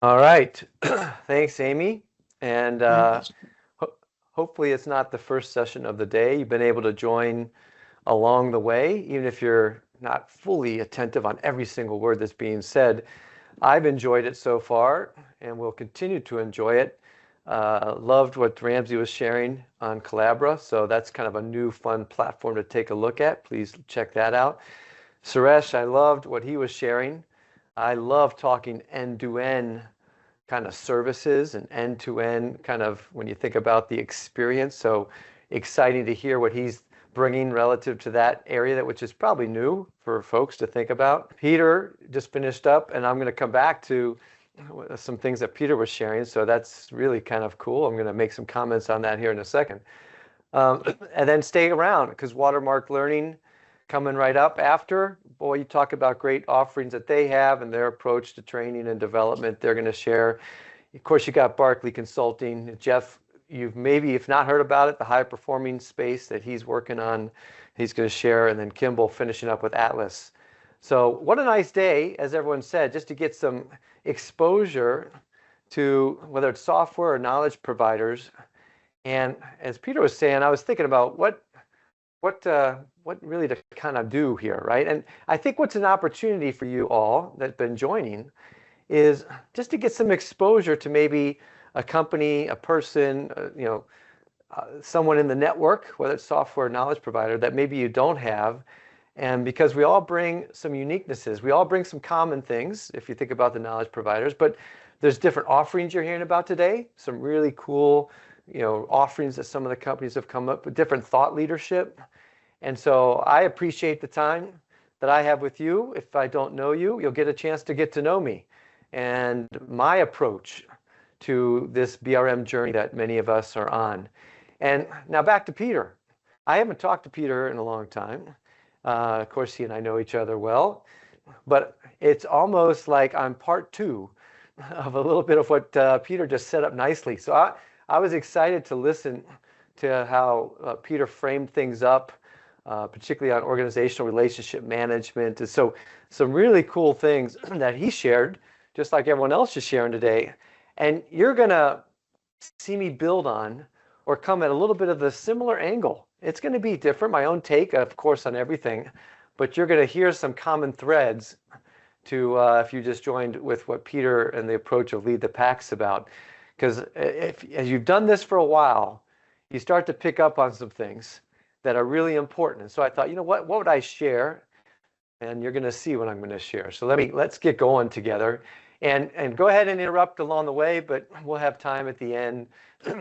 All right. Thanks, Amy. And My pleasure. ho hopefully it's not the first session of the day. You've been able to join along the way, even if you're not fully attentive on every single word that's being said. I've enjoyed it so far and will continue to enjoy it. Loved what Ramsey was sharing on Collabra, so that's kind of a new fun platform to take a look at. Please check that out. Suresh, I loved what he was sharing. I love talking end-to-end kind of services and end-to-end kind of when you think about the experience. So exciting to hear what he's bringing relative to that area, that which is probably new for folks to think about. Peter just finished up, and I'm going to come back to some things that Peter was sharing. So that's really kind of cool. I'm going to make some comments on that here in a second. Um, and then stay around because Watermark Learning coming right up after. Boy, you talk about great offerings that they have and their approach to training and development they're going to share. Of course, you got Barkley Consulting. Jeff, you've maybe, if not heard about it, the high performing space that he's working on, he's going to share. And then Kimball finishing up with Atlas. So what a nice day, as everyone said, just to get some exposure to whether it's software or knowledge providers. And as Peter was saying, I was thinking about what really to kind of do here, right? And I think what's an opportunity for you all that've been joining is just to get some exposure to maybe a company, a person, someone in the network, whether it's software or knowledge provider, that maybe you don't have. And because we all bring some uniquenesses, we all bring some common things, if you think about the knowledge providers, but there's different offerings you're hearing about today, some really cool, offerings that some of the companies have come up with, different thought leadership. And so I appreciate the time that I have with you. If I don't know you, you'll get a chance to get to know me and my approach to this BRM journey that many of us are on. And now back to Peter. I haven't talked to Peter in a long time. Of course, he and I know each other well, but it's almost like I'm part two of a little bit of what Peter just set up nicely. So I was excited to listen to how Peter framed things up, particularly on organizational relationship management. And so some really cool things that he shared, just like everyone else is sharing today. And you're going to see me build on or come at a little bit of a similar angle. It's going to be different, my own take, of course, on everything, but you're going to hear some common threads to if you just joined with what Peter and the approach of Lead the Pack's about. Because as you've done this for a while, you start to pick up on some things that are really important. And so I thought, what would I share? And you're going to see what I'm going to share. So let's get going together, and go ahead and interrupt along the way, but we'll have time at the end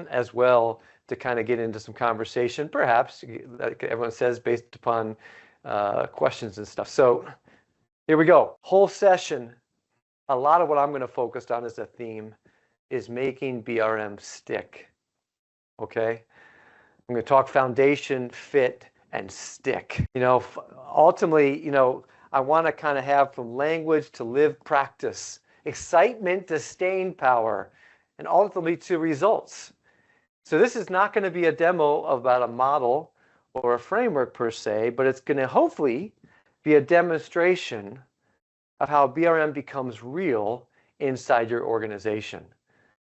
as well to kind of get into some conversation, perhaps, like everyone says, based upon questions and stuff. So here we go. Whole session. A lot of what I'm going to focus on as a theme is making BRM stick. Okay? I'm going to talk foundation, fit, and stick. Ultimately, I want to kind of have from language to live practice, excitement to staying power, and ultimately to results. So this is not going to be a demo about a model or a framework per se, but it's going to hopefully be a demonstration of how BRM becomes real inside your organization.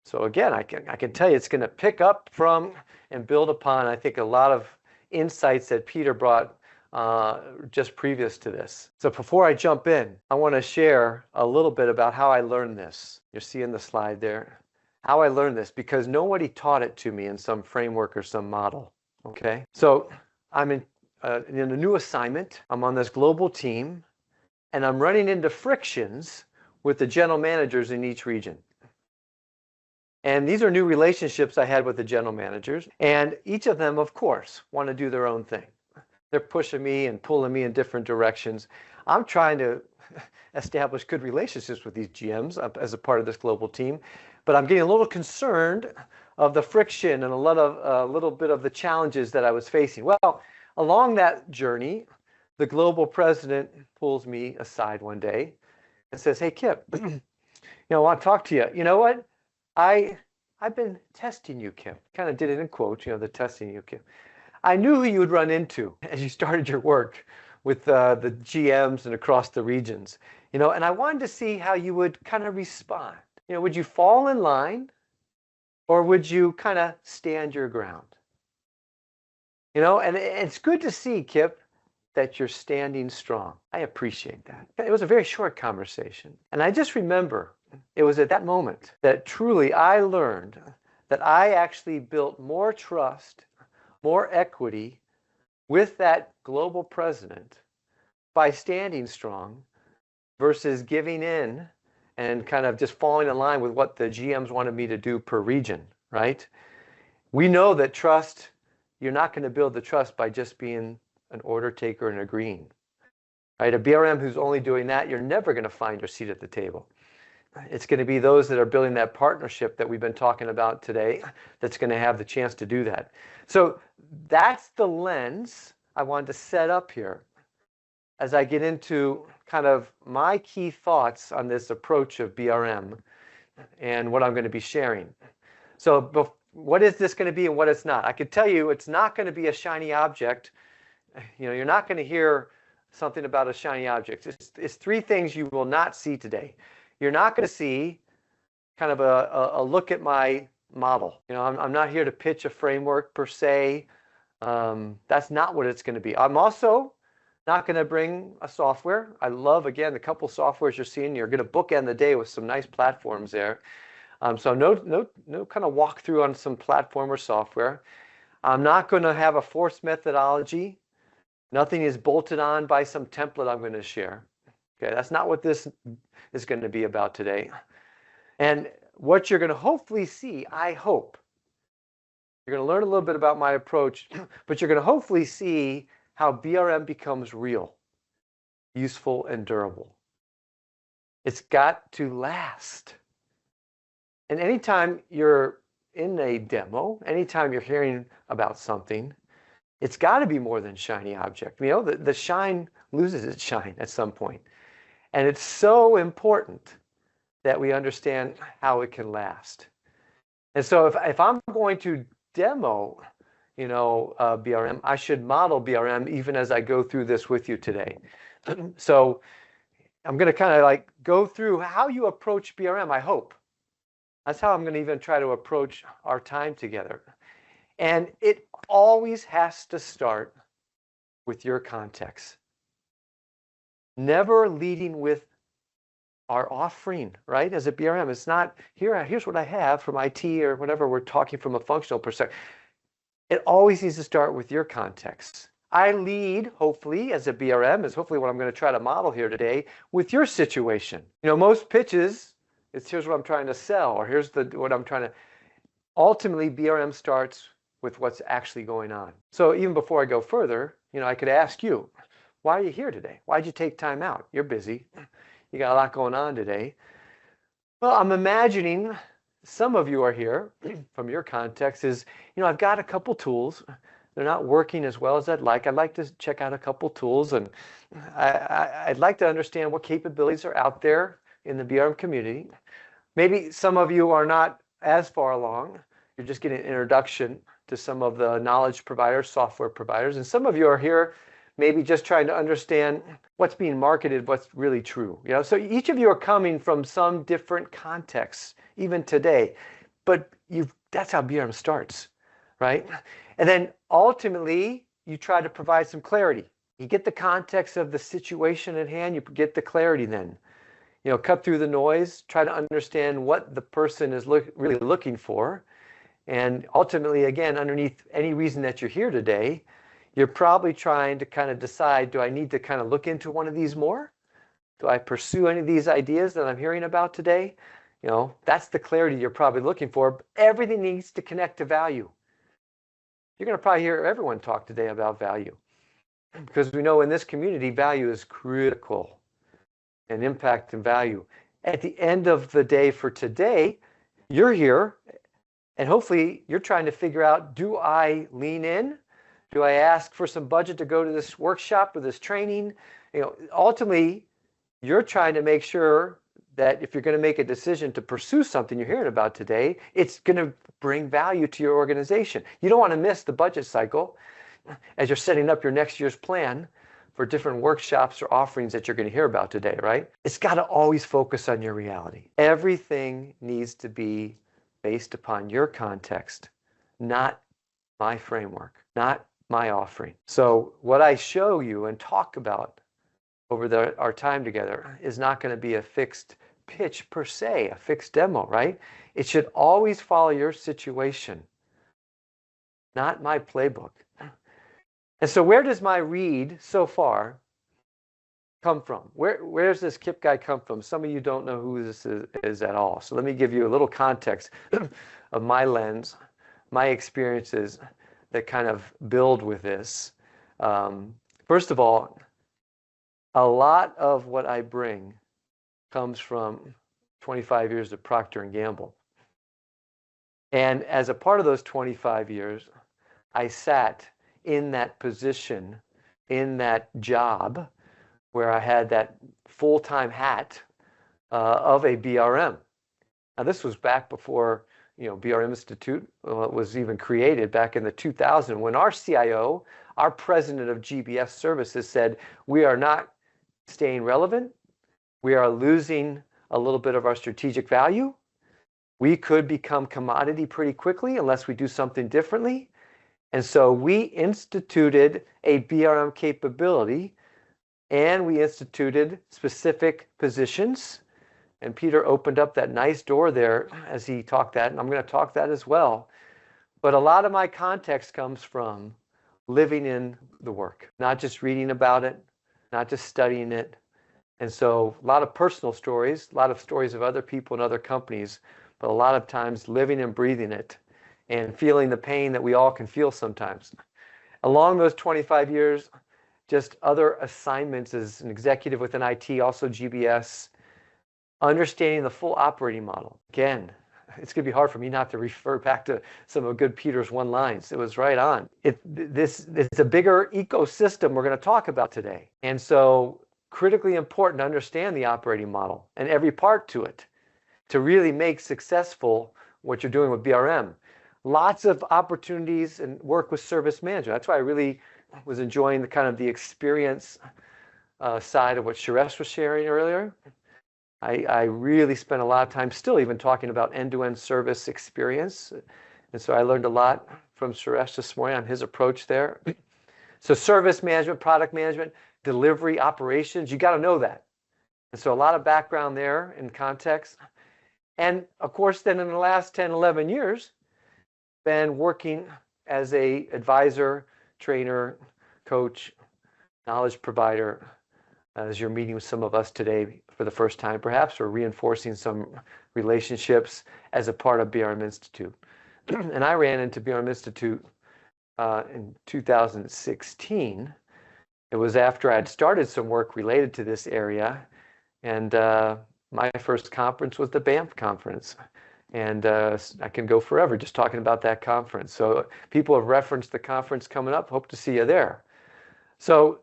So again, I can tell you it's going to pick up from and build upon, I think, a lot of insights that Peter brought just previous to this. So before I jump in, I want to share a little bit about how I learned this. You're seeing the slide there. How I learned this, because nobody taught it to me in some framework or some model. Okay, so I'm in a new assignment. I'm on this global team, and I'm running into frictions with the general managers in each region. And these are new relationships I had with the general managers. And each of them, of course, want to do their own thing. They're pushing me and pulling me in different directions. I'm trying to establish good relationships with these GMs as a part of this global team. But I'm getting a little concerned of the friction and a little bit of the challenges that I was facing. Well, along that journey, the global president pulls me aside one day and says, "Hey, Kip, I want to talk to you. You know what? I've been testing you, Kip." Kind of did it in quotes, the testing you, Kip. I knew who you would run into as you started your work with the GMs and across the regions, and I wanted to see how you would kind of respond. Would you fall in line or would you kind of stand your ground? And it's good to see, Kip, that you're standing strong. I appreciate that. It was a very short conversation. And I just remember it was at that moment that truly I learned that I actually built more trust, more equity with that global president by standing strong versus giving in and kind of just falling in line with what the GMs wanted me to do per region, right? We know that trust, you're not going to build the trust by just being an order taker and agreeing, right? A BRM who's only doing that, you're never going to find your seat at the table. It's going to be those that are building that partnership that we've been talking about today that's going to have the chance to do that. So that's the lens I wanted to set up here as I get into kind of my key thoughts on this approach of BRM and what I'm going to be sharing. So what is this going to be and what it's not? I could tell you it's not going to be a shiny object. You're not going to hear something about a shiny object. It's three things you will not see today. You're not going to see kind of a look at my model. I'm not here to pitch a framework per se. That's not what it's going to be. I'm also not going to bring a software. I love, again, the couple softwares you're seeing. You're going to bookend the day with some nice platforms there. So no kind of walkthrough on some platform or software. I'm not going to have a forced methodology. Nothing is bolted on by some template I'm going to share. Okay, that's not what this is going to be about today. And what you're going to hopefully see, I hope, you're going to learn a little bit about my approach, but you're going to hopefully see how BRM becomes real, useful, and durable. It's got to last. And anytime you're in a demo, anytime you're hearing about something, it's got to be more than shiny object. The shine loses its shine at some point. And it's so important that we understand how it can last. And so if I'm going to demo, BRM, I should model BRM even as I go through this with you today. So I'm going to kind of like go through how you approach BRM, I hope. That's how I'm going to even try to approach our time together. And it always has to start with your context. Never leading with our offering, right? As a BRM, it's not, here's what I have from IT or whatever we're talking from a functional perspective. It always needs to start with your context. I lead, hopefully, as a BRM, is hopefully what I'm going to try to model here today, with your situation. Most pitches, it's here's what I'm trying to sell, or here's what I'm trying to. Ultimately, BRM starts with what's actually going on. So even before I go further, I could ask you, why are you here today? Why'd you take time out? You're busy. You got a lot going on today. Well, I'm imagining some of you are here from your context is, I've got a couple tools. They're not working as well as I'd like. I'd like to check out a couple tools, and I'd like to understand what capabilities are out there in the BRM community. Maybe some of you are not as far along. You're just getting an introduction to some of the knowledge providers, software providers, and some of you are here maybe just trying to understand what's being marketed, what's really true. So each of you are coming from some different contexts, even today. But that's how BRM starts, right? And then ultimately, you try to provide some clarity. You get the context of the situation at hand, you get the clarity then. Cut through the noise, try to understand what the person is really looking for. And ultimately, again, underneath any reason that you're here today, you're probably trying to kind of decide, do I need to kind of look into one of these more? Do I pursue any of these ideas that I'm hearing about today? That's the clarity you're probably looking for. Everything needs to connect to value. You're going to probably hear everyone talk today about value, because we know in this community, value is critical, and impact and value. At the end of the day for today, you're here, and hopefully you're trying to figure out, do I lean in? Do I ask for some budget to go to this workshop or this training? Ultimately, you're trying to make sure that if you're going to make a decision to pursue something you're hearing about today, it's going to bring value to your organization. You don't want to miss the budget cycle as you're setting up your next year's plan for different workshops or offerings that you're going to hear about today, right? It's got to always focus on your reality. Everything needs to be based upon your context, not my framework, not my offering. So what I show you and talk about over our time together is not going to be a fixed pitch per se, a fixed demo, right? It should always follow your situation, not my playbook. And so where does my read so far come from? Where's this Kip guy come from? Some of you don't know who this is at all. So let me give you a little context of my lens, my experiences that kind of build with this. First of all, a lot of what I bring comes from 25 years of Procter & Gamble. And as a part of those 25 years, I sat in that position, in that job, where I had that full-time hat of a BRM. Now this was back before BRM Institute was even created back in the 2000, when our CIO, our president of GBS services, said, we are not staying relevant. We are losing a little bit of our strategic value. We could become commodity pretty quickly unless we do something differently. And so we instituted a BRM capability, and we instituted specific positions. And Peter opened up that nice door there as he talked that, and I'm going to talk that as well. But a lot of my context comes from living in the work, not just reading about it, not just studying it. And so a lot of personal stories, a lot of stories of other people and other companies, but a lot of times living and breathing it and feeling the pain that we all can feel sometimes. Along those 25 years, just other assignments as an executive within IT, also GBS, understanding the full operating model. Again, it's going to be hard for me not to refer back to some of good Peter's one-lines. It was right on. This is a bigger ecosystem we're going to talk about today. And so critically important to understand the operating model and every part to it to really make successful what you're doing with BRM. Lots of opportunities and work with service management. That's why I really was enjoying the kind of the experience side of what Suresh was sharing earlier. I really spent a lot of time still even talking about end-to-end service experience. And so I learned a lot from Suresh this morning on his approach there. So service management, product management, delivery, operations, you got to know that. And so a lot of background there in context. And of course, then in the last 10, 11 years, been working as a advisor, trainer, coach, knowledge provider, as you're meeting with some of us today for the first time, perhaps, or reinforcing some relationships as a part of BRM Institute. And I ran into BRM Institute in 2016. It was after I had started some work related to this area. And my first conference was the Banff conference. And I can go forever just talking about that conference. So people have referenced the conference coming up. Hope to see you there. So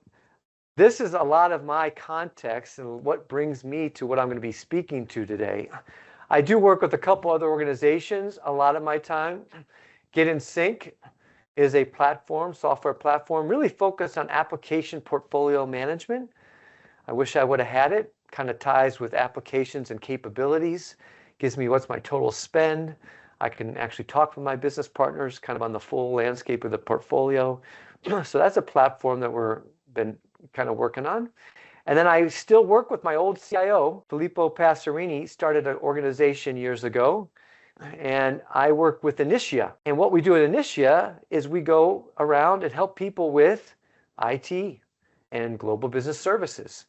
this is a lot of my context and what brings me to what I'm going to be speaking to today. I do work with a couple other organizations a lot of my time. Get in Sync is a platform, software platform, really focused on application portfolio management. I wish I would have had it. Kind of ties with applications and capabilities. Gives me what's my total spend. I can actually talk with my business partners kind of on the full landscape of the portfolio. So that's a platform that we've been kind of working on. And then I still work with my old CIO, Filippo Passerini, started an organization years ago. And I work with Initia. And what we do at Initia is we go around and help people with IT and global business services.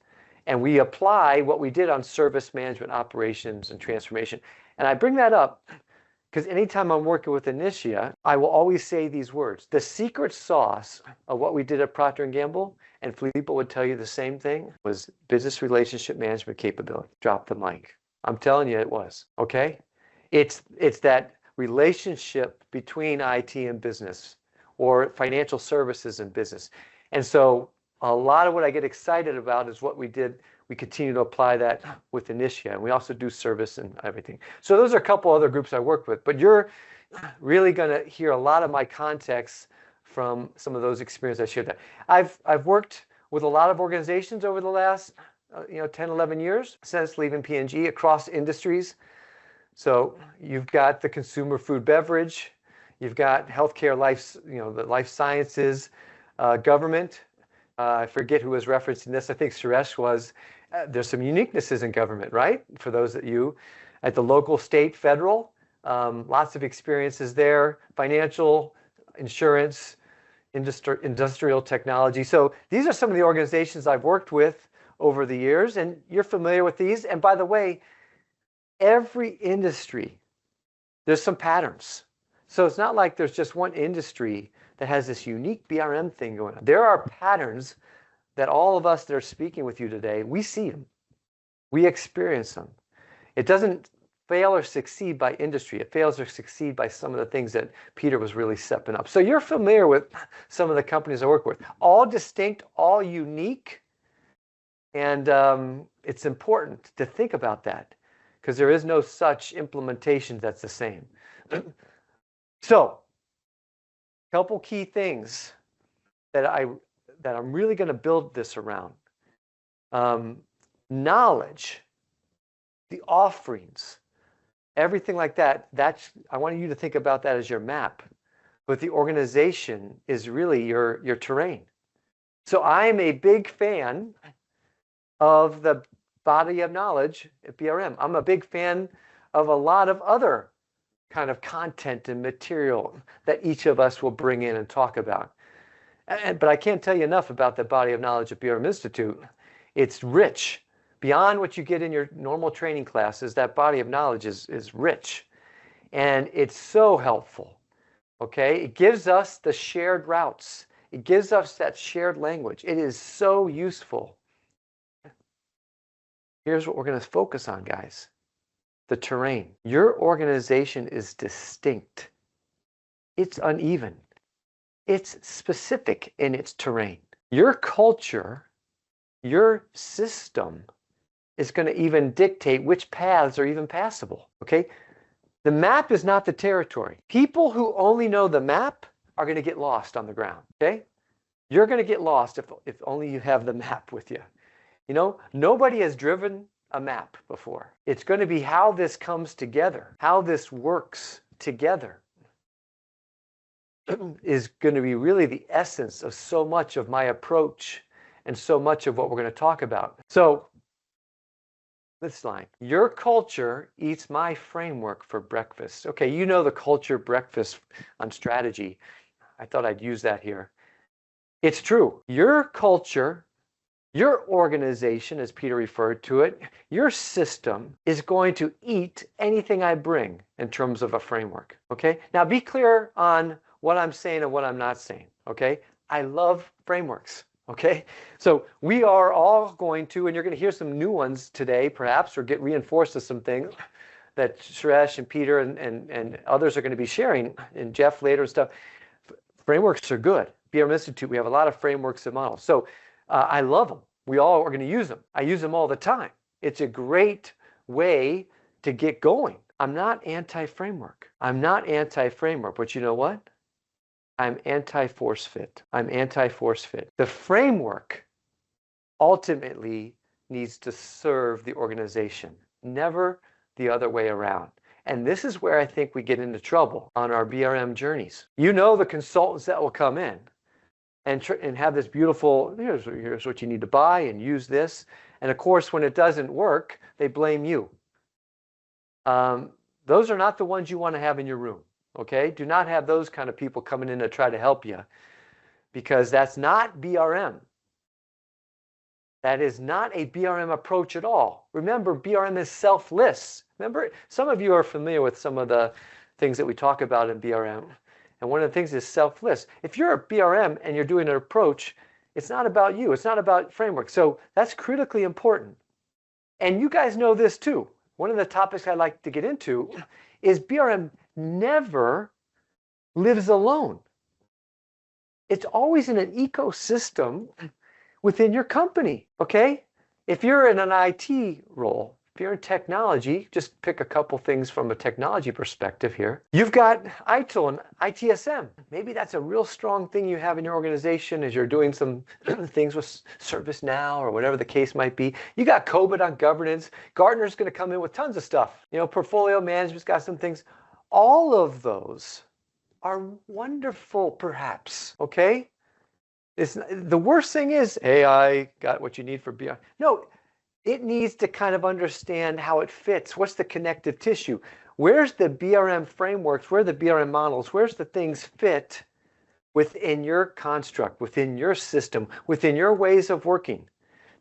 And we apply what we did on service management, operations, and transformation. And I bring that up because anytime I'm working with Initia, I will always say these words. The secret sauce of what we did at Procter & Gamble, and Filippo would tell you the same thing, was business relationship management capability. Drop the mic. I'm telling you it was, okay? It's that relationship between IT and business, or financial services and business. And so a lot of what I get excited about is what we did. We continue to apply that with Initia, and we also do service and everything. So those are a couple other groups I work with, but you're really going to hear a lot of my context from some of those experiences I shared. That I've worked with a lot of organizations over the last 10, 11 years since leaving P&G across industries. So you've got the consumer food beverage, you've got healthcare, the life sciences, government. I forget who was referencing this. I think Suresh was. There's some uniquenesses in government, right? For those of you at the local, state, federal, lots of experiences there, financial, insurance, industrial technology. So these are some of the organizations I've worked with over the years, and you're familiar with these. And by the way, every industry, there's some patterns. So it's not like there's just one industry that has this unique BRM thing going on. There are patterns that all of us that are speaking with you today, we see them. We experience them. It doesn't fail or succeed by industry. It fails or succeed by some of the things that Peter was really stepping up. So you're familiar with some of the companies I work with. All distinct, all unique. And it's important to think about that because there is no such implementation that's the same. So, a couple key things that I'm really going to build this around. Knowledge, the offerings, everything like that. I want you to think about that as your map. But the organization is really your terrain. So I'm a big fan of the body of knowledge at BRM. I'm a big fan of a lot of other kind of content and material that each of us will bring in and talk about. But I can't tell you enough about the body of knowledge at BRM Institute. It's rich. Beyond what you get in your normal training classes, that body of knowledge is rich. And it's so helpful. Okay? It gives us the shared routes. It gives us that shared language. It is so useful. Here's what we're going to focus on, guys. The terrain. Your organization is distinct. It's uneven. It's specific in its terrain. Your culture, your system is going to even dictate which paths are even passable. Okay? The map is not the territory. People who only know the map are going to get lost on the ground. Okay? You're going to get lost if only you have the map with you. You know, nobody has driven a map before. It's going to be how this comes together, how this works together is going to be really the essence of so much of my approach and so much of what we're going to talk about. So this line, your culture eats my framework for breakfast. Okay, you know the culture breakfast on strategy. I thought I'd use that here. It's true. Your culture, your organization, as Peter referred to it, your system is going to eat anything I bring in terms of a framework. Okay? Now be clear on what I'm saying and what I'm not saying. Okay? I love frameworks. Okay? So we are all going to, and you're going to hear some new ones today, perhaps, or get reinforced with some things that Suresh and Peter and others are going to be sharing, and Jeff later and stuff. Frameworks are good. BRM Institute, we have a lot of frameworks and models. So I love them. We all are going to use them. I use them all the time. It's a great way to get going. I'm not anti-framework. I'm not anti-framework, but you know what? I'm anti-force fit. I'm anti-force fit. The framework ultimately needs to serve the organization, never the other way around. And this is where I think we get into trouble on our BRM journeys. You know the consultants that will come in and have this beautiful, here's what you need to buy and use this. And of course, when it doesn't work, they blame you. Those are not the ones you want to have in your room. Okay? Do not have those kind of people coming in to try to help you, because that's not BRM. That is not a BRM approach at all. Remember, BRM is selfless. Remember, some of you are familiar with some of the things that we talk about in BRM. And one of the things is selfless. If you're a BRM and you're doing an approach, it's not about you. It's not about framework. So that's critically important. And you guys know this too. One of the topics I like to get into is BRM never lives alone. It's always in an ecosystem within your company, okay? If you're in an IT role, If you're in technology, just pick a couple things from a technology perspective here. You've got ITIL and ITSM. Maybe that's a real strong thing you have in your organization as you're doing some things with ServiceNow or whatever the case might be. You got COVID on governance. Gartner's going to come in with tons of stuff. Portfolio management's got some things. All of those are wonderful, perhaps, okay? The worst thing is, hey, I got what you need for BRM. No, it needs to kind of understand how it fits. What's the connective tissue? Where's the BRM frameworks? Where are the BRM models? Where's the things fit within your construct, within your system, within your ways of working?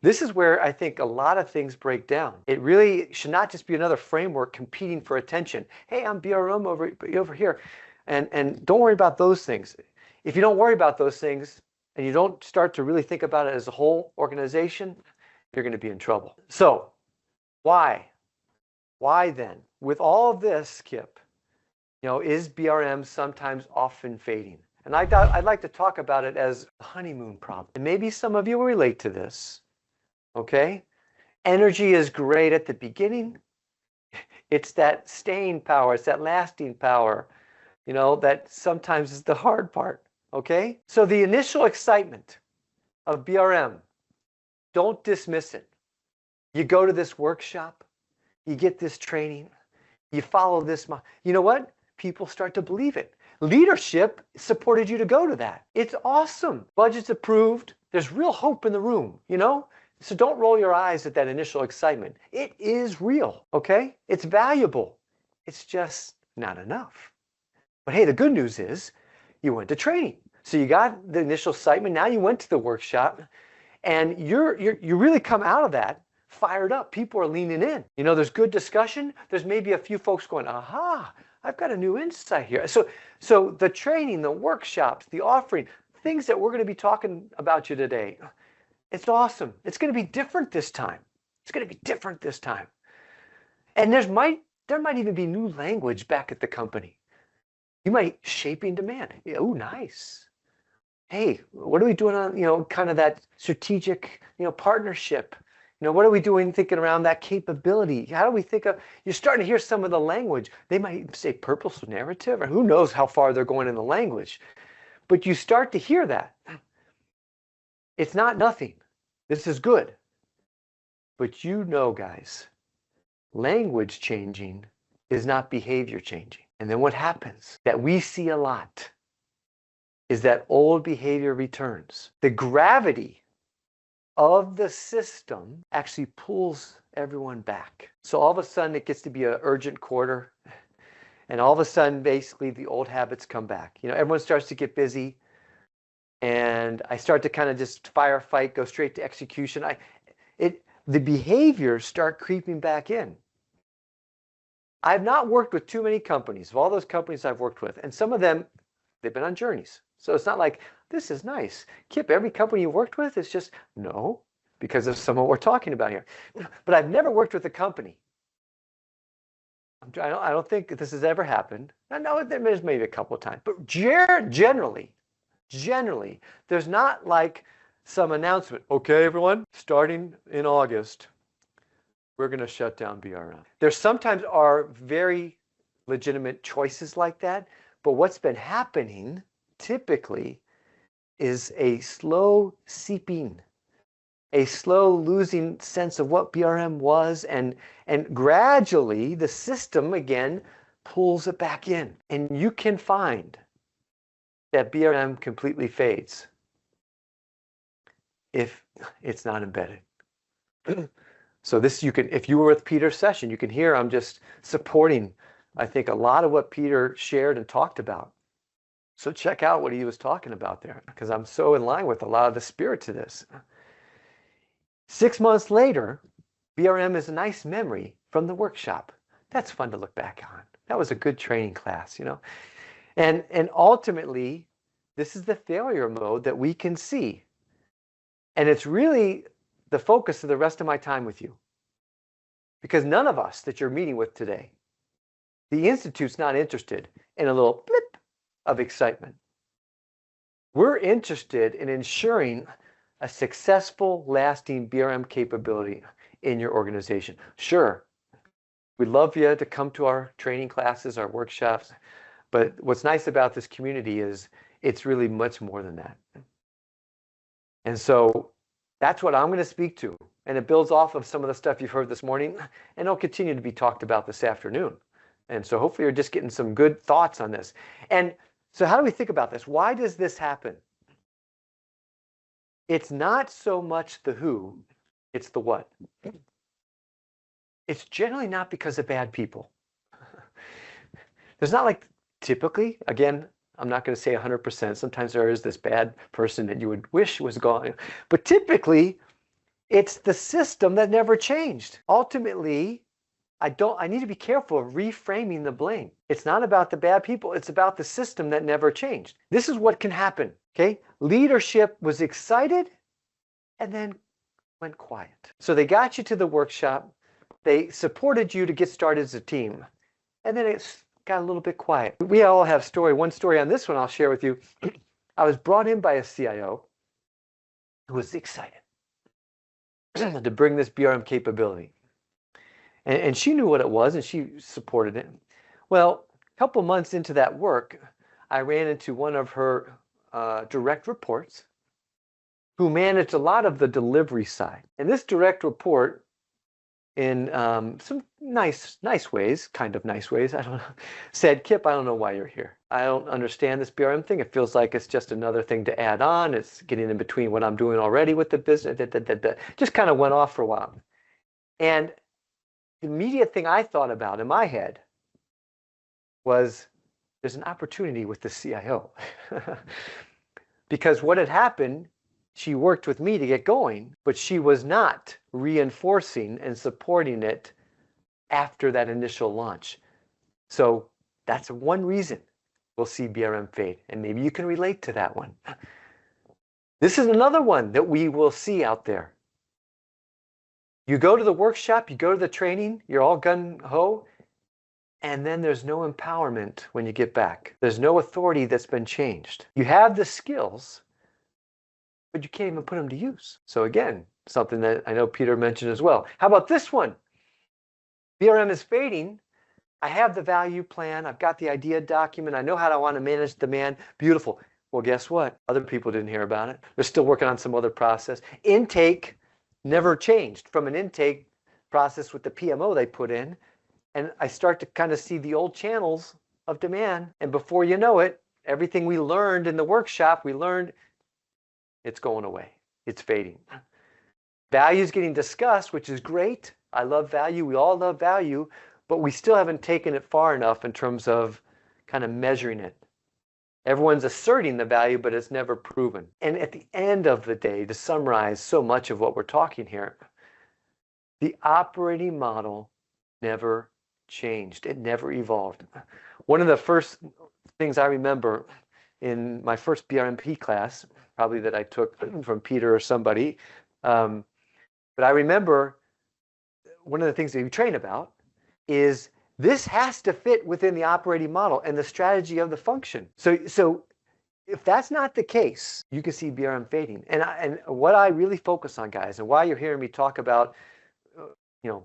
This is where I think a lot of things break down. It really should not just be another framework competing for attention. Hey, I'm BRM over here. And don't worry about those things. If you don't worry about those things and you don't start to really think about it as a whole organization, you're going to be in trouble. So why? Why then? With all of this, Kip, is BRM sometimes often fading? And I'd like to talk about it as a honeymoon problem. And maybe some of you will relate to this, okay? Energy is great at the beginning. It's that staying power, it's that lasting power, that sometimes is the hard part, okay? So the initial excitement of BRM, don't dismiss it. You go to this workshop, you get this training, you follow this. You know what? People start to believe it. Leadership supported you to go to that. It's awesome. Budget's approved. There's real hope in the room, So don't roll your eyes at that initial excitement. It is real, okay? It's valuable. It's just not enough. But hey, the good news is you went to training. So you got the initial excitement. Now you went to the workshop and you really come out of that fired up. People are leaning in. There's good discussion. There's maybe a few folks going, aha, I've got a new insight here. So the training, the workshops, the offering, things that we're going to be talking about you today, it's awesome. It's going to be different this time. It's going to be different this time. And there might even be new language back at the company. You might shaping demand. Oh, nice. Hey, what are we doing on, kind of that strategic, partnership? What are we doing thinking around that capability? How do we think of, you're starting to hear some of the language. They might say purposeful narrative, or who knows how far they're going in the language. But you start to hear that. It's not nothing. This is good. But guys, language changing is not behavior changing. And then what happens that we see a lot is that old behavior returns. The gravity of the system actually pulls everyone back. So all of a sudden it gets to be an urgent quarter. And all of a sudden, basically, the old habits come back. Everyone starts to get busy. And I start to kind of just firefight, go straight to execution. The behaviors start creeping back in. I've not worked with too many companies, of all those companies I've worked with, and some of them, they've been on journeys. So it's not like, this is nice. Kip, every company you worked with is just, no, because of some of what we're talking about here. But I've never worked with a company. I don't think this has ever happened. I know there's maybe a couple of times, but generally, there's not like some announcement. Okay, everyone, starting in August, we're going to shut down BRM. There sometimes are very legitimate choices like that, but what's been happening typically is a slow seeping, a slow losing sense of what BRM was, and gradually the system again pulls it back in. And you can find that BRM completely fades if it's not embedded. So this, if you were with Peter's session, you can hear I'm just supporting, I think, a lot of what Peter shared and talked about. So check out what he was talking about there, because I'm so in line with a lot of the spirit to this. 6 months later, BRM is a nice memory from the workshop. That's fun to look back on. That was a good training class, And ultimately, this is the failure mode that we can see. And it's really the focus of the rest of my time with you. Because none of us that you're meeting with today, the Institute's not interested in a little blip of excitement. We're interested in ensuring a successful, lasting BRM capability in your organization. Sure, we'd love you to come to our training classes, our workshops, but what's nice about this community is it's really much more than that. And so that's what I'm going to speak to. And it builds off of some of the stuff you've heard this morning, and it'll continue to be talked about this afternoon. And so hopefully you're just getting some good thoughts on this. And so how do we think about this? Why does this happen? It's not so much the who, it's the what. It's generally not because of bad people. There's not like typically, again, I'm not going to say 100%. Sometimes there is this bad person that you would wish was gone. But typically, it's the system that never changed. Ultimately, I need to be careful of reframing the blame. It's not about the bad people. It's about the system that never changed. This is what can happen. Okay? Leadership was excited and then went quiet. So they got you to the workshop. They supported you to get started as a team. And then it got a little bit quiet. We all have one story on this one I'll share with you. I was brought in by a CIO who was excited to bring this BRM capability. And she knew what it was and she supported it. Well, a couple months into that work, I ran into one of her direct reports who managed a lot of the delivery side. And this direct report, in some nice ways, kind of nice ways, I don't know, said, Kip, I don't know why you're here. I don't understand this BRM thing. It feels like it's just another thing to add on. It's getting in between what I'm doing already with the business. Just kind of went off for a while. And the immediate thing I thought about in my head was there's an opportunity with the CIO. Because what had happened, she worked with me to get going, but she was not reinforcing and supporting it after that initial launch. So that's one reason we'll see BRM fade. And maybe you can relate to that one. This is another one that we will see out there. You go to the workshop, you go to the training, you're all gung-ho, and then there's no empowerment when you get back. There's no authority that's been changed. You have the skills, but you can't even put them to use. So again, something that I know Peter mentioned as well. How about this one? BRM is fading. I have the value plan. I've got the idea document. I know how I want to manage demand. Beautiful. Well, guess what? Other people didn't hear about it. They're still working on some other process. Intake never changed from an intake process with the PMO they put in. And I start to kind of see the old channels of demand. And before you know it, everything we learned in the workshop, it's going away. It's fading. Value is getting discussed, which is great. I love value. We all love value, but we still haven't taken it far enough in terms of kind of measuring it. Everyone's asserting the value, but it's never proven. And at the end of the day, to summarize so much of what we're talking here, the operating model never changed. It never evolved. One of the first things I remember in my first BRMP class, probably that I took from Peter or somebody, but I remember one of the things that we train about is this has to fit within the operating model and the strategy of the function. So if that's not the case, you can see BRM fading. And what I really focus on, guys, and why you're hearing me talk about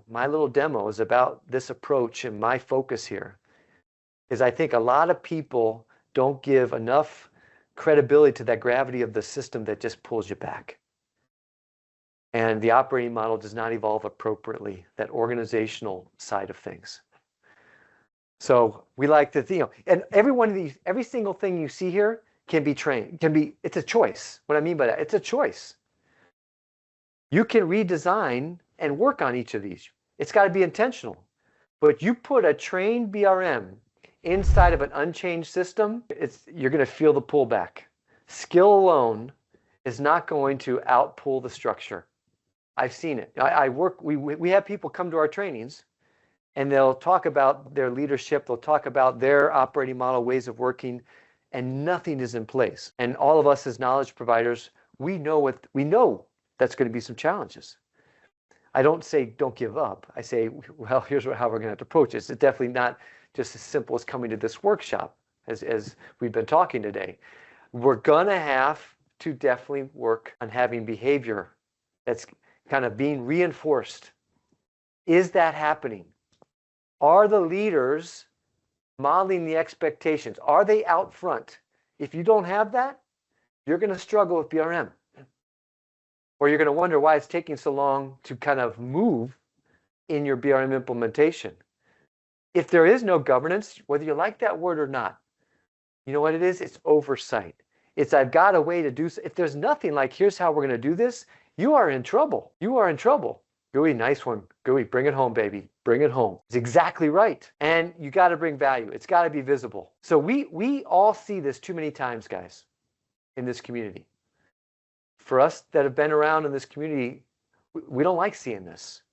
my little demo is about this approach and my focus here, is I think a lot of people don't give enough credibility to that gravity of the system that just pulls you back. And the operating model does not evolve appropriately, that organizational side of things. So we like to, and every single thing you see here can be trained, it's a choice. What I mean by that, it's a choice. You can redesign and work on each of these. It's got to be intentional. But you put a trained BRM inside of an unchanged system, you're going to feel the pullback. Skill alone is not going to outpull the structure. I've seen it. We have people come to our trainings and they'll talk about their leadership, they'll talk about their operating model, ways of working, and nothing is in place. And all of us as knowledge providers, we know that's going to be some challenges. I don't say don't give up. I say, well, here's how we're going to have to approach it. It's definitely not just as simple as coming to this workshop as we've been talking today. We're going to have to definitely work on having behavior that's kind of being reinforced Is that happening? Are the leaders modeling the expectations? Are they out front? If you don't have that, you're going to struggle with BRM. Or you're going to wonder why it's taking so long to kind of move in your BRM implementation. If there is no governance, whether you like that word or not, you know what it is? It's oversight. It's I've got a way to do so. If there's nothing like here's how we're going to do this, you are in trouble. You are in trouble. Gooey, nice one. Gooey, bring it home, baby. Bring it home. It's exactly right. And you got to bring value. It's got to be visible. So we all see this too many times, guys, in this community. For us that have been around in this community, we don't like seeing this.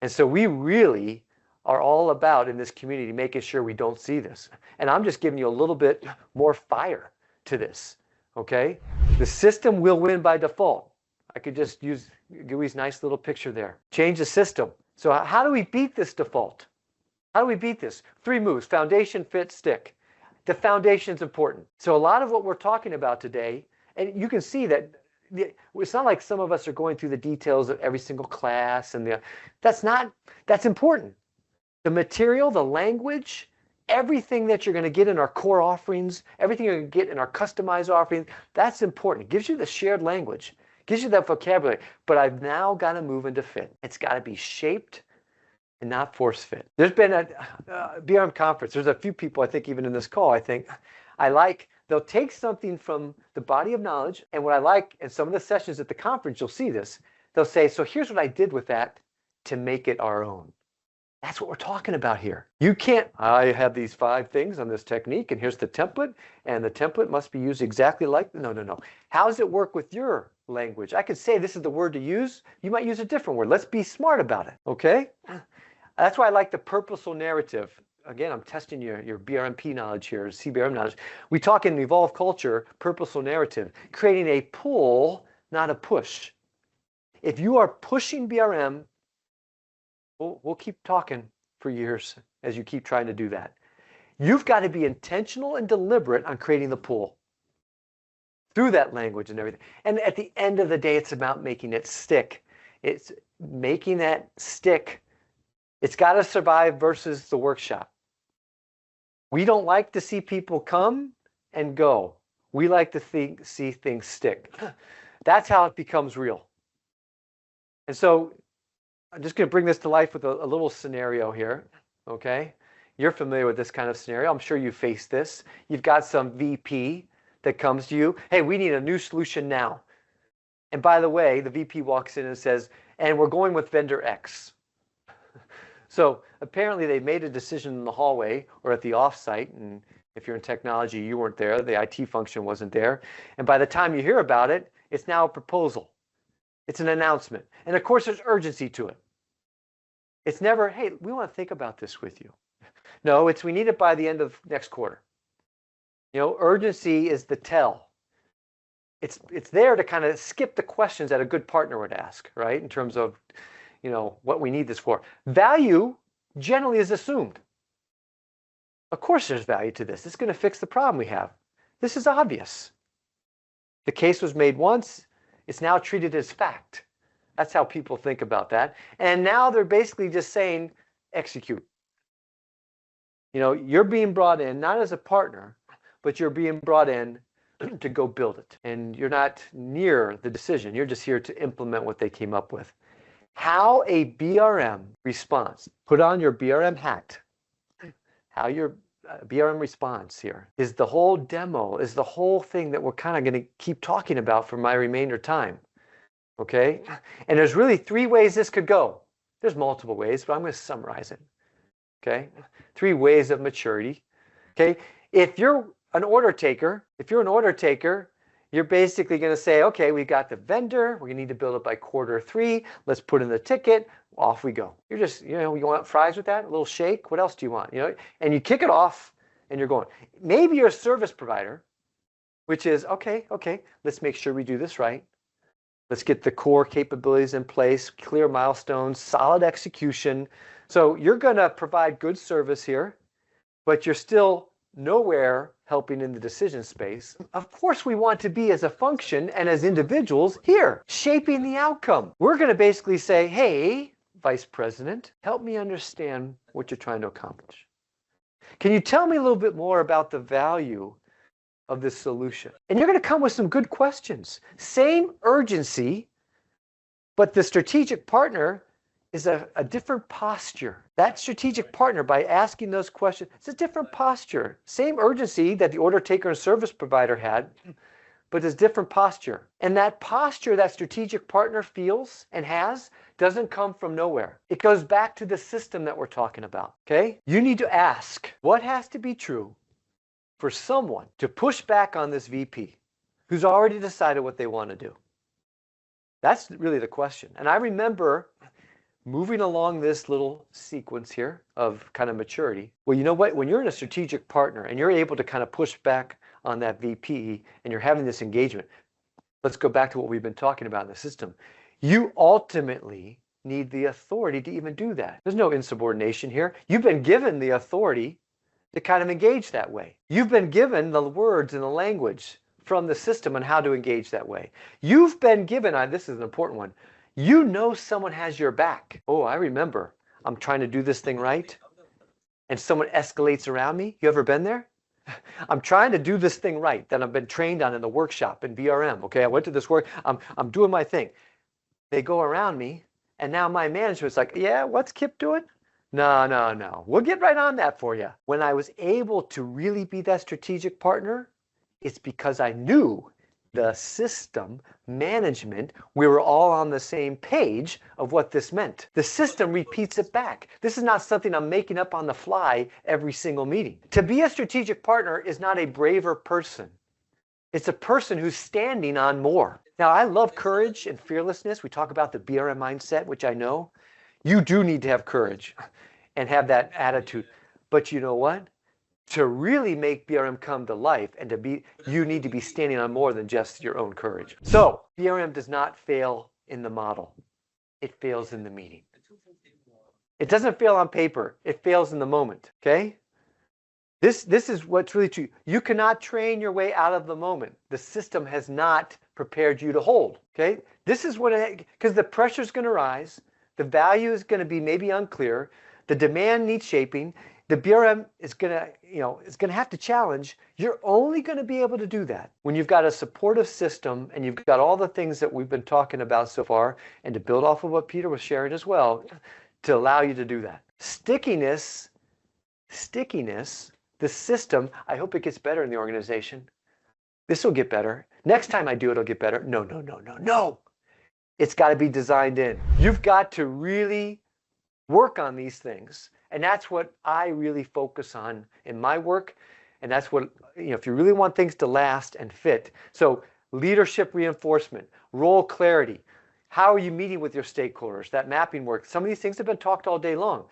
And so we really are all about in this community making sure we don't see this. And I'm just giving you a little bit more fire to this, okay? The system will win by default. I could just use Gooey's nice little picture there. Change the system. So how do we beat this default? How do we beat this? 3 moves: foundation, fit, stick. The foundation is important. So a lot of what we're talking about today, and you can see that it's not like some of us are going through the details of every single class, and that's important. The material, the language, everything that you're going to get in our core offerings, everything you're going to get in our customized offerings, that's important. It gives you the shared language, gives you that vocabulary. But I've now got to move into fit. It's got to be shaped and not force fit. There's been a BRM conference. There's a few people, I think, even in this call, they'll take something from the body of knowledge, and what I like in some of the sessions at the conference, you'll see this, they'll say, so here's what I did with that to make it our own. That's what we're talking about here. You can't, I have these 5 things on this technique, and here's the template, and the template must be used exactly like, no. How does it work with your language? I could say this is the word to use. You might use a different word. Let's be smart about it, okay? That's why I like the purposeful narrative. Again, I'm testing your BRMP knowledge here, CBRM knowledge. We talk in Evolved Culture, purposeful narrative, creating a pull, not a push. If you are pushing BRM, we'll keep talking for years as you keep trying to do that. You've got to be intentional and deliberate on creating the pull through that language and everything. And at the end of the day, it's about making it stick. It's making that stick. It's got to survive versus the workshop. We don't like to see people come and go. We like to see things stick. That's how it becomes real. And so I'm just going to bring this to life with a little scenario here, okay? You're familiar with this kind of scenario. I'm sure you faced this. You've got some VP that comes to you. Hey, we need a new solution now. And by the way, the VP walks in and says, and we're going with vendor X. So apparently they made a decision in the hallway or at the offsite, and if you're in technology, you weren't there, the IT function wasn't there. And by the time you hear about it, it's now a proposal. It's an announcement. And of course, there's urgency to it. It's never, hey, we want to think about this with you. No, it's we need it by the end of next quarter. You know, urgency is the tell. It's there to kind of skip the questions that a good partner would ask, right? In terms of, you know, what we need this for. Value generally is assumed. Of course there's value to this. It's going to fix the problem we have. This is obvious. The case was made once. It's now treated as fact. That's how people think about that. And now they're basically just saying, execute. You know, you're being brought in, not as a partner, but you're being brought in to go build it. And you're not near the decision. You're just here to implement what they came up with. How a BRM responds, put on your BRM hat, how your BRM response here is the whole demo, is the whole thing that we're kind of going to keep talking about for my remainder time. Okay? And there's really 3 ways this could go. There's multiple ways, but I'm going to summarize it. Okay? 3 ways of maturity. Okay? If you're an order taker, you're basically going to say, okay, we've got the vendor. We're going to need to build it by quarter 3. Let's put in the ticket. Off we go. You're just, you know, you want fries with that? A little shake? What else do you want? You know, and you kick it off and you're going. Maybe you're a service provider, which is, okay, let's make sure we do this right. Let's get the core capabilities in place, clear milestones, solid execution. So you're going to provide good service here, but you're still nowhere helping in the decision space. Of course, we want to be as a function and as individuals here, shaping the outcome. We're going to basically say, hey, Vice President, help me understand what you're trying to accomplish. Can you tell me a little bit more about the value of this solution? And you're going to come with some good questions. Same urgency, but the strategic partner is a different posture. That strategic partner, by asking those questions, it's a different posture. Same urgency that the order taker and service provider had, but it's different posture. And that posture that strategic partner feels and has doesn't come from nowhere. It goes back to the system that we're talking about, okay? You need to ask, what has to be true for someone to push back on this VP who's already decided what they want to do? That's really the question. And I remember moving along this little sequence here of kind of maturity. Well, you know what? When you're in a strategic partner and you're able to kind of push back on that VP and you're having this engagement, let's go back to what we've been talking about in the system. You ultimately need the authority to even do that. There's no insubordination here. You've been given the authority to kind of engage that way. You've been given the words and the language from the system on how to engage that way. You've been given, this is an important one, you know someone has your back. Oh, I remember. I'm trying to do this thing right, and someone escalates around me. You ever been there? I'm trying to do this thing right that I've been trained on in the workshop in BRM. Okay, I went to this work. I'm doing my thing. They go around me, and now my management's like, yeah, what's Kip doing? No. We'll get right on that for you. When I was able to really be that strategic partner, it's because I knew the system, management, we were all on the same page of what this meant. The system repeats it back. This is not something I'm making up on the fly every single meeting. To be a strategic partner is not a braver person. It's a person who's standing on more. Now, I love courage and fearlessness. We talk about the BRM mindset, which I know. You do need to have courage and have that attitude. But you know what? To really make BRM come to life and you need to be standing on more than just your own courage. So BRM does not fail in the model. It fails in the meeting. It doesn't fail on paper. It fails in the moment, okay? This is what's really true. You cannot train your way out of the moment. The system has not prepared you to hold, okay? This is what because the pressure is going to rise. The value is going to be maybe unclear. The demand needs shaping. The BRM is going to have to challenge. You're only going to be able to do that when you've got a supportive system and you've got all the things that we've been talking about so far, and to build off of what Peter was sharing as well, to allow you to do that. Stickiness, the system, I hope it gets better in the organization. This will get better. Next time I do it, it'll get better. No. It's got to be designed in. You've got to really work on these things. And that's what I really focus on in my work. And that's what, if you really want things to last and fit. So leadership reinforcement, role clarity. How are you meeting with your stakeholders? That mapping work. Some of these things have been talked all day long.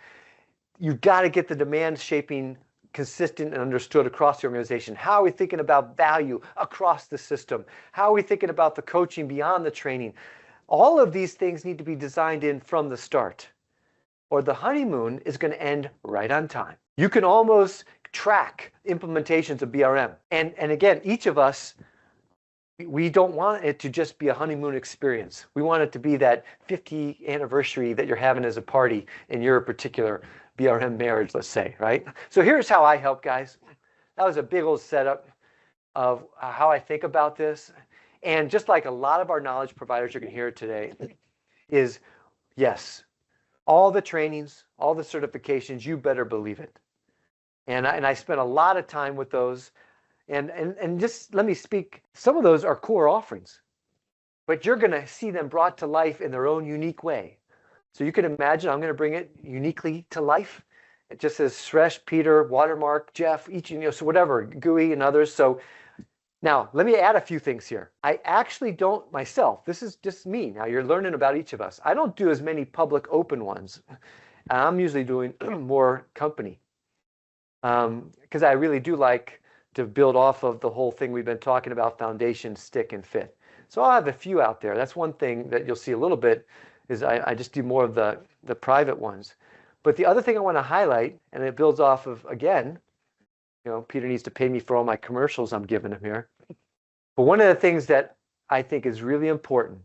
You've got to get the demand shaping consistent and understood across the organization. How are we thinking about value across the system? How are we thinking about the coaching beyond the training? All of these things need to be designed in from the start, or the honeymoon is going to end right on time. You can almost track implementations of BRM. And again, each of us, we don't want it to just be a honeymoon experience. We want it to be that 50th anniversary that you're having as a party in your particular BRM marriage, let's say, right? So here's how I help, guys. That was a big old setup of how I think about this. And just like a lot of our knowledge providers you're going to hear today is, yes, all the trainings, all the certifications, you better believe it. And I spent a lot of time with those. And just let me speak, some of those are core offerings, but you're going to see them brought to life in their own unique way. So you can imagine I'm going to bring it uniquely to life. It just says Suresh, Peter, Watermark, Jeff, each, so whatever, GUI and others. So now let me add a few things here. I actually don't myself, this is just me. Now you're learning about each of us. I don't do as many public open ones. I'm usually doing more company because I really do like to build off of the whole thing we've been talking about, foundation, stick, and fit. So I'll have a few out there. That's one thing that you'll see a little bit is I just do more of the private ones. But the other thing I want to highlight, and it builds off of, again, Peter needs to pay me for all my commercials I'm giving him here. But one of the things that I think is really important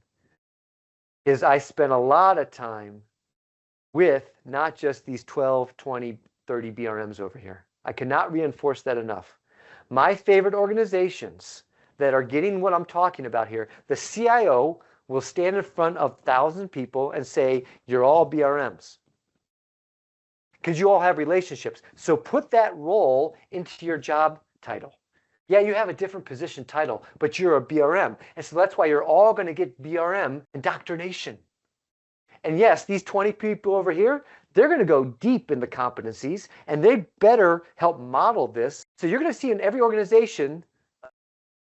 is I spend a lot of time with not just these 12, 20, 30 BRMs over here. I cannot reinforce that enough. My favorite organizations that are getting what I'm talking about here, the CIO will stand in front of 1,000 people and say, you're all BRMs. Because you all have relationships. So put that role into your job title. Yeah, you have a different position title, but you're a BRM. And so that's why you're all going to get BRM indoctrination. And yes, these 20 people over here, they're going to go deep in the competencies, and they better help model this. So you're going to see in every organization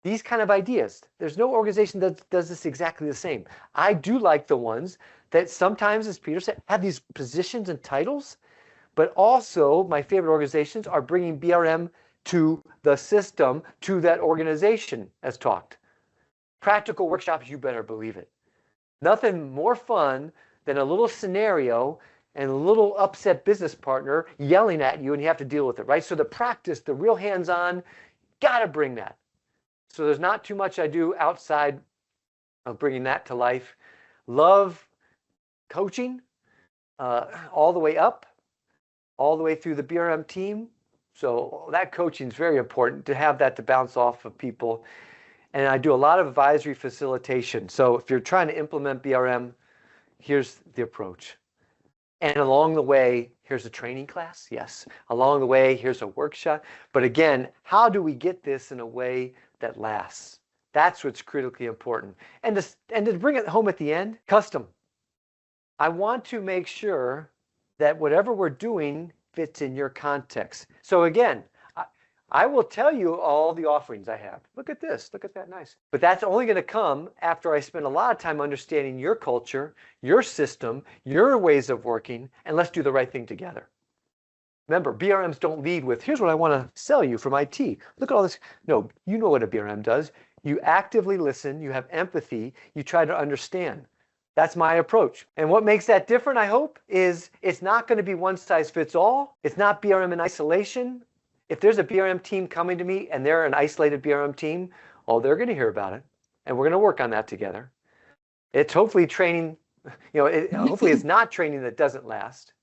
these kind of ideas. There's no organization that does this exactly the same. I do like the ones that sometimes, as Peter said, have these positions and titles, but also my favorite organizations are bringing BRM to the system, to that organization, as talked. Practical workshops, you better believe it. Nothing more fun than a little scenario and a little upset business partner yelling at you and you have to deal with it, right? So the practice, the real hands-on, gotta bring that. So there's not too much I do outside of bringing that to life. Love coaching all the way up, all the way through the BRM team. So that coaching is very important to have that to bounce off of people. And I do a lot of advisory facilitation. So if you're trying to implement BRM, here's the approach. And along the way, here's a training class. Yes. Along the way, here's a workshop. But again, how do we get this in a way that lasts? That's what's critically important. And to bring it home at the end, custom. I want to make sure that whatever we're doing fits in your context. So again, I will tell you all the offerings I have. Look at this, look at that, nice. But that's only going to come after I spend a lot of time understanding your culture, your system, your ways of working, and let's do the right thing together. Remember, BRMs don't lead with, here's what I want to sell you from IT. Look at all this. No, you know what a BRM does. You actively listen, you have empathy, you try to understand. That's my approach. And what makes that different, I hope, is it's not going to be one size fits all. It's not BRM in isolation. If there's a BRM team coming to me and they're an isolated BRM team, oh, they're going to hear about it. And we're going to work on that together. It's hopefully training, hopefully it's not training that doesn't last.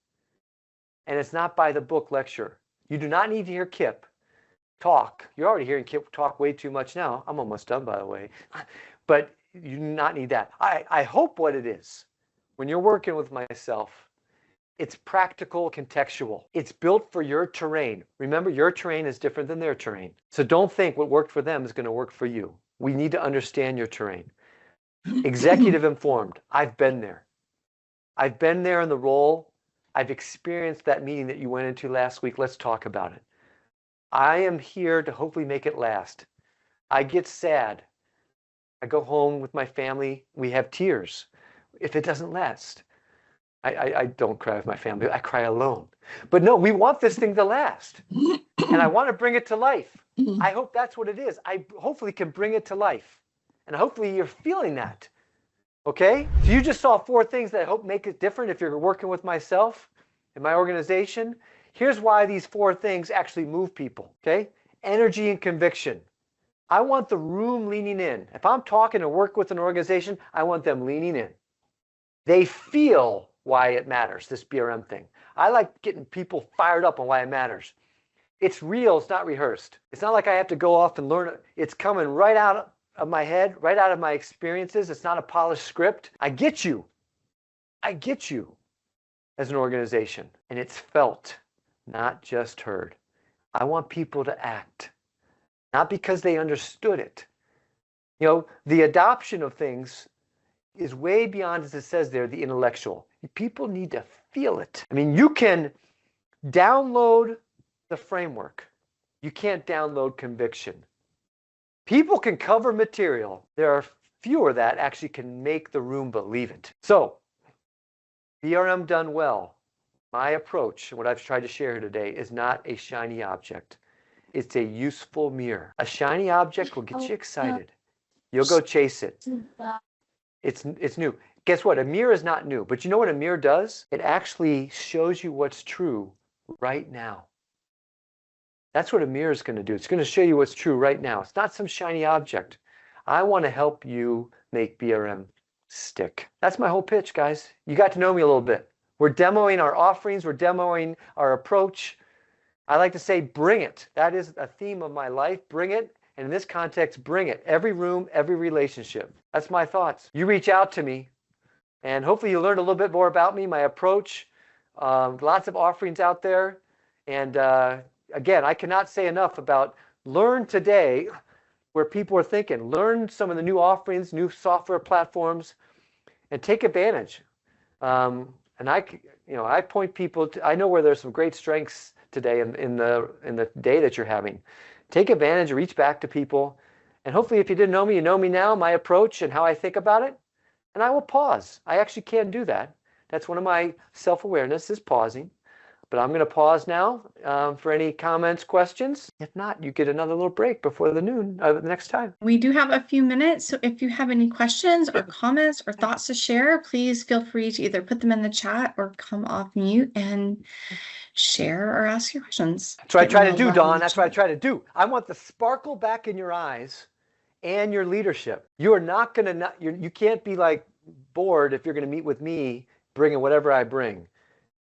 And it's not by the book lecture. You do not need to hear Kip talk. You're already hearing Kip talk way too much now. I'm almost done, by the way. But you do not need that. I hope what it is, when you're working with myself, it's practical, contextual. It's built for your terrain. Remember, your terrain is different than their terrain. So don't think what worked for them is going to work for you. We need to understand your terrain. Executive informed. I've been there. I've been there in the role. I've experienced that meeting that you went into last week. Let's talk about it. I am here to hopefully make it last. I get sad. I go home with my family. We have tears if it doesn't last. I don't cry with my family. I cry alone. But no, we want this thing to last. And I want to bring it to life. I hope that's what it is. I hopefully can bring it to life. And hopefully you're feeling that. Okay? So you just saw 4 things that I hope make it different if you're working with myself in my organization. Here's why these 4 things actually move people. Okay? Energy and conviction. I want the room leaning in. If I'm talking to work with an organization, I want them leaning in. They feel why it matters, this BRM thing. I like getting people fired up on why it matters. It's real, it's not rehearsed. It's not like I have to go off and learn it. It's coming right out of my head, right out of my experiences. It's not a polished script. I get you. I get you as an organization. And it's felt, not just heard. I want people to act. Not because they understood it. You know, the adoption of things is way beyond, as it says there, the intellectual. People need to feel it. I mean, you can download the framework. You can't download conviction. People can cover material. There are fewer that actually can make the room believe it. So, BRM done well. My approach, what I've tried to share here today, is not a shiny object. It's a useful mirror. A shiny object will get you excited. You'll go chase it. It's new. Guess what? A mirror is not new. But you know what a mirror does? It actually shows you what's true right now. That's what a mirror is going to do. It's going to show you what's true right now. It's not some shiny object. I want to help you make BRM stick. That's my whole pitch, guys. You got to know me a little bit. We're demoing our offerings. We're demoing our approach. I like to say, bring it. That is a theme of my life. Bring it. And in this context, bring it. Every room, every relationship. That's my thoughts. You reach out to me, and hopefully you learn a little bit more about me, my approach. Lots of offerings out there. And again, I cannot say enough about learn today where people are thinking. Learn some of the new offerings, new software platforms, and take advantage. And I point people to, I know where there's some great strengths today in the day that you're having. Take advantage, reach back to people, and hopefully if you didn't know me, you know me now, my approach and how I think about it. And I will pause. I actually can do that. That's one of my self-awareness is pausing. But I'm going to pause now for any comments, questions. If not, you get another little break before the next time. We do have a few minutes, so if you have any questions or comments or thoughts to share, please feel free to either put them in the chat or come off mute and share or ask your questions. That's what I try to do, Dawn. That's what I try to do. I want the sparkle back in your eyes and your leadership. You are not going to, you can't be like bored if you're going to meet with me bringing whatever I bring.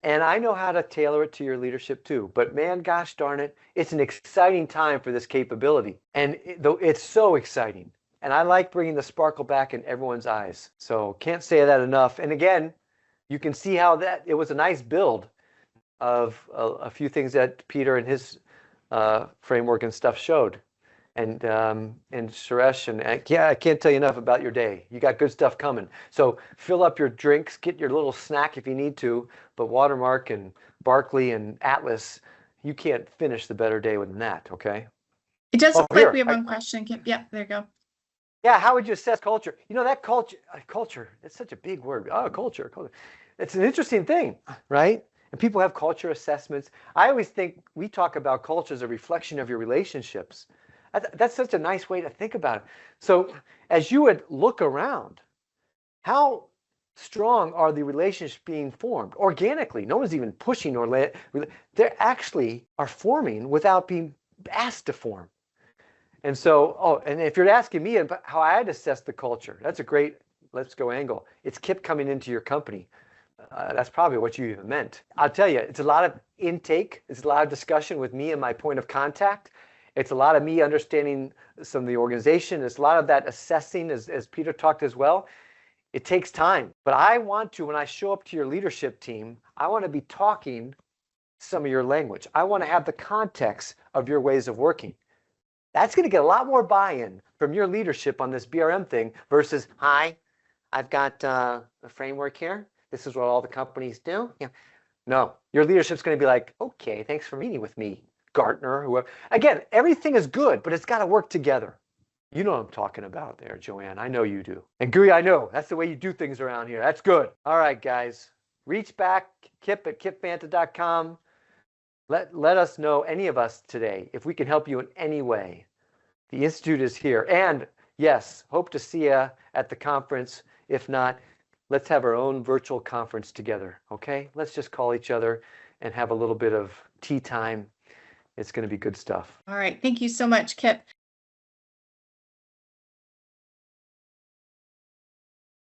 And I know how to tailor it to your leadership too. But man, gosh darn it, it's an exciting time for this capability. And it's so exciting. And I like bringing the sparkle back in everyone's eyes. So can't say that enough. And again, you can see how it was a nice build of a few things that Peter and his framework and stuff showed. And Suresh, and I can't tell you enough about your day. You got good stuff coming. So fill up your drinks, get your little snack if you need to. But Watermark and Barkley and Atlas, you can't finish the better day than that, okay? It does look like we have one question. Yep, there you go. Yeah, how would you assess culture? You know, that culture, it's such a big word. Oh, culture. It's an interesting thing, right? And people have culture assessments. I always think we talk about culture as a reflection of your relationships. That's such a nice way to think about it. So as you would look around, how strong are the relationships being formed organically? No one's even pushing or they actually are forming without being asked to form. And so, and if you're asking me about how I'd assess the culture, that's a great let's go angle. It's Kip coming into your company. That's probably what you even meant. I'll tell you, it's a lot of intake. It's a lot of discussion with me and my point of contact. It's a lot of me understanding some of the organization. It's a lot of that assessing, as Peter talked as well. It takes time. But I want to, when I show up to your leadership team, I want to be talking some of your language. I want to have the context of your ways of working. That's going to get a lot more buy-in from your leadership on this BRM thing versus, hi, I've got a framework here. This is what all the companies do. Yeah. No, your leadership's going to be like, okay, thanks for meeting with me, Gartner, whoever. Again, everything is good, but it's got to work together. You know what I'm talking about there, Joanne. I know you do. And Gui, I know. That's the way you do things around here. That's good. All right, guys. Reach back, Kip at kipfanta.com. Let us know, any of us today, if we can help you in any way. The Institute is here. And yes, hope to see you at the conference. If not, let's have our own virtual conference together, okay? Let's just call each other and have a little bit of tea time. It's going to be good stuff. All right. Thank you so much, Kip.